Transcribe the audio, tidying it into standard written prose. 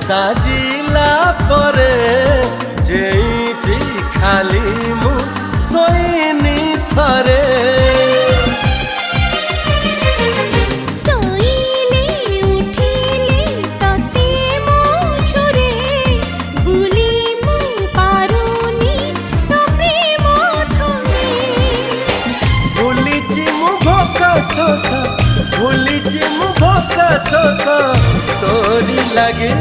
साजिला परे जेइची खाली मु सोइनी थरे भूलिची मु भोका शोष तोरी लगे